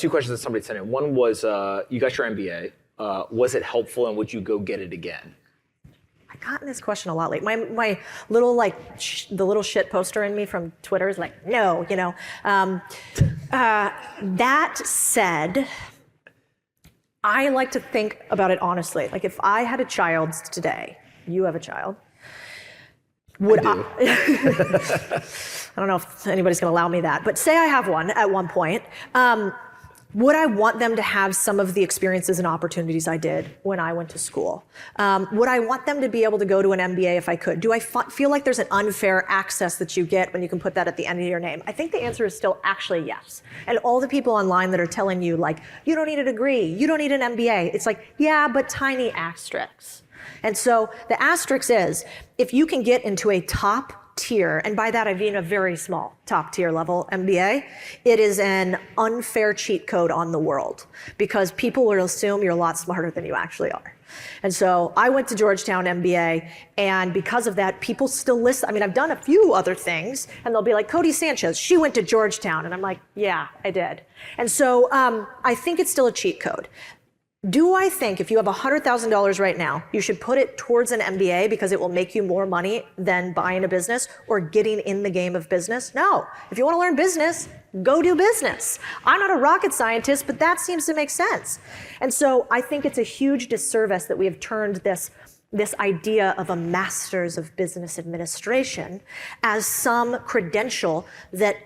two questions that somebody sent in. One was, you got your MBA. Was it helpful, and would you go get it again? I've gotten this question a lot lately. My little the little shit poster in me from Twitter is like, no, you know. That said, I like to think about it honestly. Like if I had a child today, you have a child, would I? I don't know if anybody's going to allow me that, but say I have one at one point. Would I want them to have some of the experiences and opportunities I did when I went to school? Would I want them to be able to go to an MBA if I could? Do I feel like there's an unfair access that you get when you can put that at the end of your name? I think the answer is still actually yes. And all the people online that are telling you like, you don't need a degree, you don't need an MBA, it's like, yeah, but tiny asterisks. And so the asterisk is, if you can get into a top tier, and by that I mean a very small top tier level MBA, it is an unfair cheat code on the world because people will assume you're a lot smarter than you actually are. And so I went to Georgetown MBA, and because of that, people still listen. I mean, I've done a few other things, and they'll be like, Codie Sanchez, she went to Georgetown. And I'm like, yeah, I did. And so I think it's still a cheat code. Do I think if you have $100,000 right now, you should put it towards an MBA because it will make you more money than buying a business or getting in the game of business? No. If you want to learn business, go do business. I'm not a rocket scientist, but that seems to make sense. And so I think it's a huge disservice that we have turned this idea of a master's of business administration as some credential that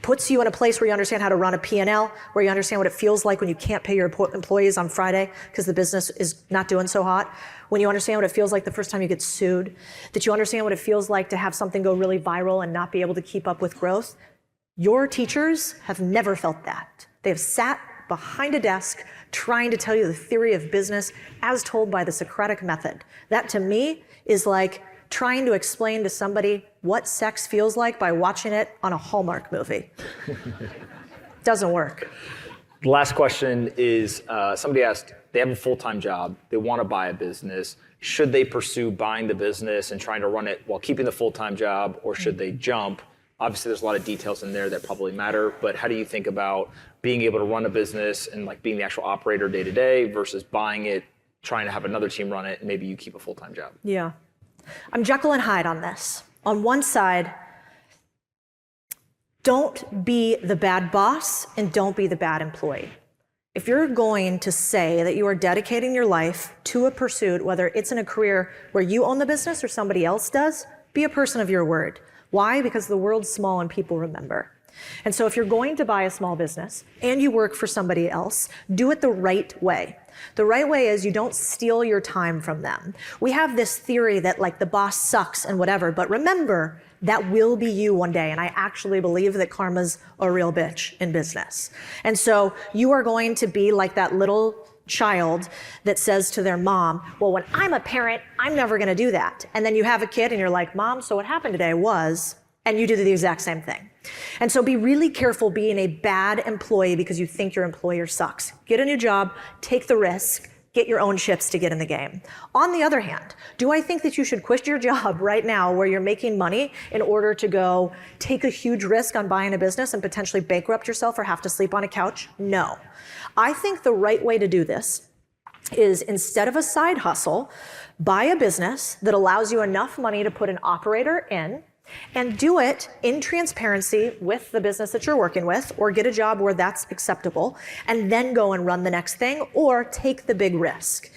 puts you in a place where you understand how to run a P&L, where you understand what it feels like when you can't pay your employees on Friday because the business is not doing so hot, when you understand what it feels like the first time you get sued, that you understand what it feels like to have something go really viral and not be able to keep up with growth. Your teachers have never felt that. They have sat behind a desk trying to tell you the theory of business as told by the Socratic method. That to me is like trying to explain to somebody what sex feels like by watching it on a Hallmark movie. Doesn't work. The last question is, somebody asked, they have a full-time job, they want to buy a business. Should they pursue buying the business and trying to run it while keeping the full-time job, or should they jump? Obviously, there's a lot of details in there that probably matter, but how do you think about being able to run a business and like being the actual operator day to day versus buying it, trying to have another team run it, and maybe you keep a full-time job? Yeah. I'm Jekyll and Hyde on this. On one side, don't be the bad boss and don't be the bad employee. If you're going to say that you are dedicating your life to a pursuit, whether it's in a career where you own the business or somebody else does, be a person of your word. Why? Because the world's small and people remember. And so if you're going to buy a small business and you work for somebody else, do it the right way. The right way is you don't steal your time from them. We have this theory that like the boss sucks and whatever, but remember, that will be you one day. And I actually believe that karma's a real bitch in business. And so you are going to be like that little child that says to their mom, well, when I'm a parent, I'm never going to do that. And then you have a kid and you're like, Mom, so what happened today was, and you do the exact same thing. And so be really careful being a bad employee because you think your employer sucks. Get a new job, take the risk, get your own chips to get in the game. On the other hand, do I think that you should quit your job right now where you're making money in order to go take a huge risk on buying a business and potentially bankrupt yourself or have to sleep on a couch? No. I think the right way to do this is instead of a side hustle, buy a business that allows you enough money to put an operator in and do it in transparency with the business that you're working with, or get a job where that's acceptable, and then go and run the next thing, or take the big risk.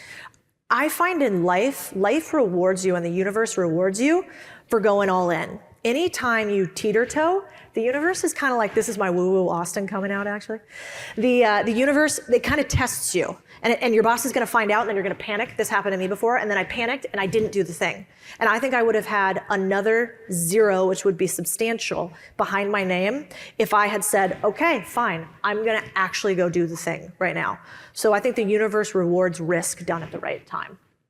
I find in life rewards you and the universe rewards you for going all in. Anytime you teeter-toe, the universe is kind of like, this is my woo-woo Austin coming out actually. The universe, it kind of tests you. And your boss is going to find out, and then you're going to panic. This happened to me before, and then I panicked, and I didn't do the thing. And I think I would have had another 0, which would be substantial, behind my name if I had said, okay, fine, I'm going to actually go do the thing right now. So I think the universe rewards risk done at the right time.